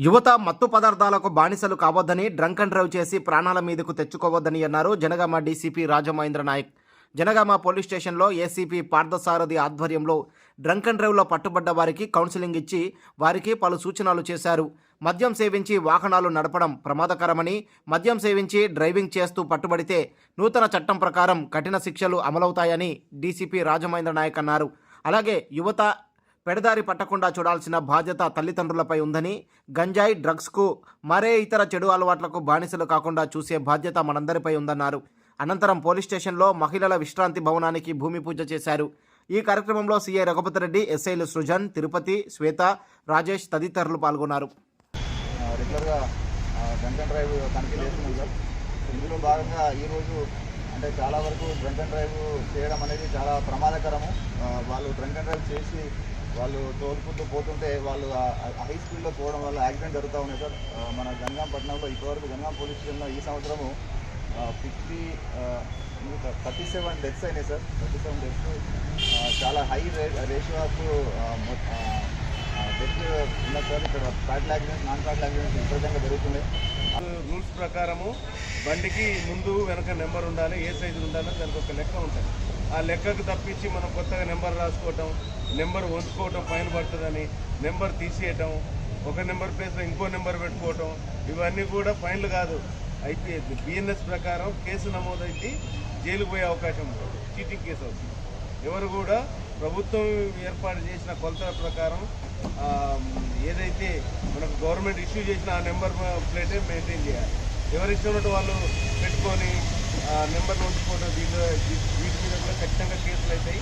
యువత మత్తు పదార్థాలకు బానిసలు కావద్దని డ్రంక్ అండ్ డ్రైవ్ చేసి ప్రాణాల మీదకు తెచ్చుకోవద్దని అన్నారు జనగామ డీసీపీ రాజమహేంద్ర నాయక్. జనగామ పోలీస్ స్టేషన్లో ఏసీపీ పార్థసారథి ఆధ్వర్యంలో డ్రంక్ అండ్ డ్రైవ్లో పట్టుబడ్డ వారికి కౌన్సిలింగ్ ఇచ్చి వారికి పలు సూచనలు చేశారు. మద్యం సేవించి వాహనాలు నడపడం ప్రమాదకరమని, మద్యం సేవించి డ్రైవింగ్ చేస్తూ పట్టుబడితే నూతన చట్టం ప్రకారం కఠిన శిక్షలు అమలవుతాయని డీసీపీ రాజమహేంద్ర నాయక్ అన్నారు. అలాగే యువత పెడదారి పట్టకుండా చూడాల్సిన బాధ్యత తల్లిదండ్రులపై ఉందని, గంజాయి, డ్రగ్స్కు మరే ఇతర చెడు అలవాట్లకు బానిసలు కాకుండా చూసే బాధ్యత మనందరిపై ఉందన్నారు. అనంతరం పోలీస్ స్టేషన్లో మహిళల విశ్రాంతి భవనానికి భూమి పూజ చేశారు. ఈ కార్యక్రమంలో సీఐ రఘుపతి రెడ్డి, ఎస్ఐలు సృజన్, తిరుపతి, శ్వేత, రాజేష్ తదితరులు పాల్గొన్నారు. రెగ్యులర్గా డ్రంక్ అండ్ డ్రైవ్ తనిఖీ చేస్తున్నాం సార్. ఇందులో భాగంగా ఈరోజు అంటే చాలా వరకు డ్రంక్ అండ్ డ్రైవ్ చేయడం అనేది చాలా ప్రమాదకరము. వాళ్ళు డ్రంక్ అండ్ డ్రైవ్ చేసి వాళ్ళు తోలుకుంటూ పోతుంటే వాళ్ళు హై స్పీడ్లో పోవడం వల్ల యాక్సిడెంట్ జరుగుతూ ఉన్నాయి సార్. మన జనగాం పట్టణంలో ఇప్పటివరకు జనగాం పోలీస్ స్టేషన్లో ఈ సంవత్సరము 37 డెత్స్ అయినాయి సార్. 37 డెత్స్ చాలా హై రేషియో ఆఫ్ డెత్ ఉన్నది సార్. ఇక్కడ fatal accidents, non fatal accidents విపరీతంగా జరుగుతున్నాయి. రూల్స్ ప్రకారము బండికి ముందు వెనక నెంబర్ ఉండాలి, ఏ సైజు ఉండాలి, దానికి ఒక లెక్క ఉంటుంది. ఆ లెక్కకు తప్పించి మనం కొత్తగా నెంబర్ రాసుకోవటం, నెంబర్ వంచుకోవటం ఫైన్ పడుతుందని నెంబర్ తీసేయటం, ఒక నెంబర్ ప్లేస్లో ఇంకో నెంబర్ పెట్టుకోవటం, ఇవన్నీ కూడా ఫైన్లు కాదు. అయితే బిఎన్ఎస్ ప్రకారం కేసు నమోదైతే జైలుకు పోయే అవకాశం ఉంటుంది. చీటింగ్ కేసు అవుతుంది. ఎవరు కూడా ప్రభుత్వం ఏర్పాటు చేసిన కొలతల ప్రకారం ఏదైతే మనకు గవర్నమెంట్ ఇష్యూ చేసిన ఆ నెంబర్ ప్లేటే మెయింటైన్ చేయాలి. ఎవరు ఇచ్చినట్టు వాళ్ళు పెట్టుకొని నెంబర్లు ఉంచుకోవడం, వీటి మీద కూడా ఖచ్చితంగా కేసులు అవుతాయి.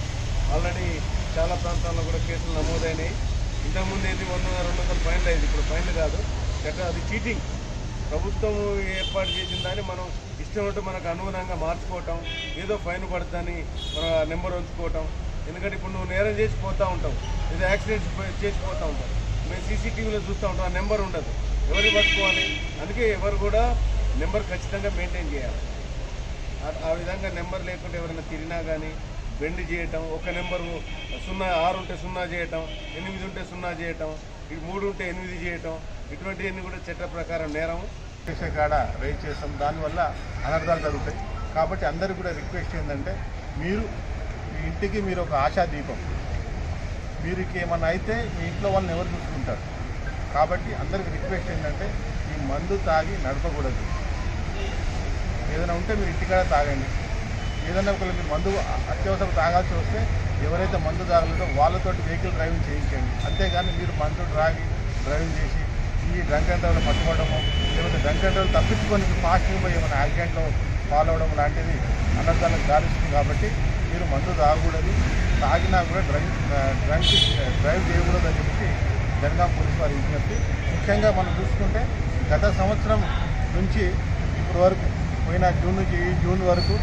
ఆల్రెడీ చాలా ప్రాంతాల్లో కూడా కేసులు నమోదైనాయి. ఇంతకుముందు ఏంటి 100-200 ఫైన్లు అయింది, ఇప్పుడు ఫైన్లు కాదు. అది చీటింగ్. ప్రభుత్వం ఏర్పాటు చేసిన దాన్ని మనం ఇష్టం మనకు అనుగుణంగా మార్చుకోవటం, ఏదో ఫైన్ పడుతుందని మన నెంబర్ ఉంచుకోవటం. ఎందుకంటే ఇప్పుడు నువ్వు నేరం చేసి పోతూ ఉంటావు, ఏదో యాక్సిడెంట్స్ చేసిపోతూ ఉంటావు, మేము సీసీటీవీలో చూస్తూ ఉంటాం, ఆ నెంబర్ ఉండదు. ఎవరికి పట్టుకోవాలి? అందుకే ఎవరు కూడా నెంబర్ ఖచ్చితంగా మెయింటైన్ చేయాలి. ఆ విధంగా నెంబర్ లేకుండా ఎవరైనా తిరిగినా కానీ బెండ్ చేయటం, ఒక నెంబరు 6 ఉంటే 0 చేయటం, 8 ఉంటే 0 చేయటం, 3 ఉంటే 8 చేయటం, ఇటువంటివన్నీ కూడా చట్ట ప్రకారం నేరం. చేసే కాడ రైజ్ చేస్తాం, దానివల్ల అనర్థాలు జరుగుతాయి. కాబట్టి అందరికీ కూడా రిక్వెస్ట్ ఏంటంటే, మీరు మీ ఇంటికి మీరు ఒక ఆశా దీపం. మీరు ఏమన్నా అయితే మీ ఇంట్లో వాళ్ళని ఎవరు చూసుకుంటారు. కాబట్టి అందరికి రిక్వెస్ట్ ఏంటంటే, ఈ మందు తాగి నడపకూడదు. ఏదైనా ఉంటే మీరు ఇంటికాడ తాగండి. ఏదైనా ఒకవేళ మీరు మందు అత్యవసరం తాగాల్సి వస్తే ఎవరైతే మందు తాగలేదో వాళ్ళతోటి వెహికల్ డ్రైవింగ్ చేయించండి. అంతేగాని మీరు మందు డ్రైవింగ్ చేసి ఈ డ్రంక్ అండ్ డ్రైవ్లో పట్టుకోవడము, లేకపోతే డ్రంక్ అండ్ డ్రైవ్ తప్పించుకొని ఫాస్ట్గా పోయి ఏమైనా యాక్సిడెంట్లో ఫాలో అవ్వడం లాంటిది అనర్థాలకు దారిస్తుంది. కాబట్టి మీరు మందు తాగకూడదు. తాగినా కూడా డ్రైవ్ చేయకూడదు అని చెప్పి జనగాం పోలీసు వారి విజ్ఞప్తి. ముఖ్యంగా మనం చూసుకుంటే గత సంవత్సరం నుంచి ఇప్పటి వరకు పోయిన జూన్ నుంచి ఈ జూన్ వరకు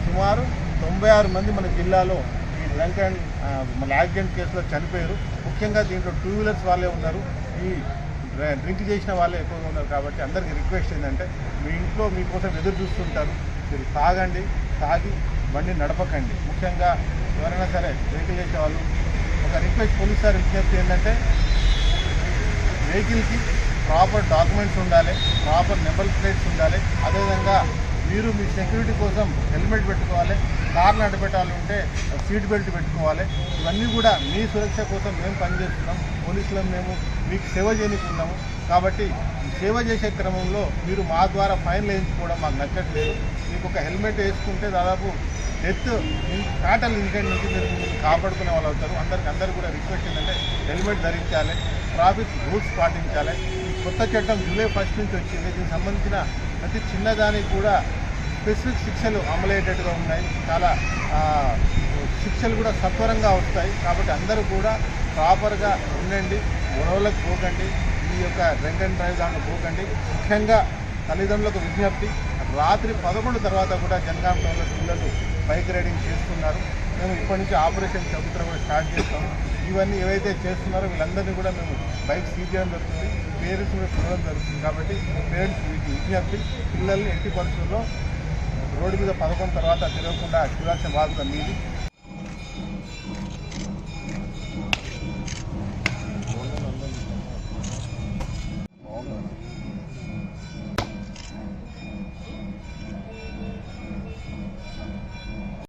సుమారు 96 మంది మన జిల్లాలో ఈ డ్రంక్ అండ్ మన యాక్సిడెంట్ కేసులో చనిపోయారు. ముఖ్యంగా దీంట్లో 2 వీలర్స్ వాళ్ళే ఉన్నారు, ఈ డ్రింక్ చేసిన వాళ్ళే ఎక్కువగా ఉన్నారు. కాబట్టి అందరికీ రిక్వెస్ట్ ఏంటంటే, మీ ఇంట్లో మీకోసం ఎదురు చూస్తుంటారు, మీరు తాగండి, తాగి బండి నడపకండి. ముఖ్యంగా ఎవరైనా సరే వెహికల్ చేసే వాళ్ళు ఒక రిక్వెస్ట్ పోలీస్ సార్ విజ్ఞప్తి ఏంటంటే, వెహికల్కి ప్రాపర్ డాక్యుమెంట్స్ ఉండాలి, ప్రాపర్ నెంబర్ ప్లేట్స్ ఉండాలి. అదేవిధంగా మీరు మీ సెక్యూరిటీ కోసం హెల్మెట్ పెట్టుకోవాలి, కార్ నడపెట్టాలంటే సీట్ బెల్ట్ పెట్టుకోవాలి. ఇవన్నీ కూడా మీ సురక్ష కోసం మేము పనిచేస్తున్నాం. పోలీసులను మేము మీకు సేవ చేయనిస్తున్నాము. కాబట్టి సేవ చేసే క్రమంలో మీరు మా ద్వారా ఫైన్లు వేయించుకోవడం మాకు నచ్చట్లేదు. మీకు ఒక హెల్మెట్ వేసుకుంటే దాదాపు డెత్ ఫ్యాటల్ ఇన్సిడెంట్ నుంచి మీరు కాపాడుకునే వాళ్ళు అవుతారు. అందరూ కూడా రిక్వెస్ట్ ఏంటంటే హెల్మెట్ ధరించాలి, ట్రాఫిక్ రూల్స్ పాటించాలి. ఈ కొత్త చట్టం జూలై 1 నుంచి వచ్చింది. దీనికి సంబంధించిన ప్రతి చిన్నదానికి కూడా స్పెసిఫిక్ శిక్షలు అమలయ్యేటట్టుగా ఉన్నాయి. చాలా శిక్షలు కూడా సత్వరంగా వస్తాయి. కాబట్టి అందరూ కూడా ప్రాపర్గా ఉండండి, గొడవలకు పోకండి, ఈ యొక్క డ్రంక్ అండ్ డ్రైవ్ దాంట్లో పోకండి. ముఖ్యంగా తల్లిదండ్రులకు విజ్ఞప్తి, రాత్రి 11 తర్వాత కూడా జనగాం టౌన్లో పిల్లలు బైక్ రైడింగ్ చేస్తున్నారు. మేము ఇప్పటి నుంచి ఆపరేషన్ చబుత్ర కూడా స్టార్ట్ చేస్తాము. ఇవన్నీ ఏవైతే చేస్తున్నారో వీళ్ళందరినీ కూడా మేము బైక్ సీజ్ చేయడం జరుగుతుంది, పేరెంట్స్ కూడా చూడడం జరుగుతుంది. కాబట్టి పేరెంట్స్ వీటి విజ్ఞప్తి, పిల్లల్ని ఎట్టి పరిస్థితుల్లో రోడ్డు మీద 11 తర్వాత తిరగకుండా చూడాల్సిన బాధ్యత మీది.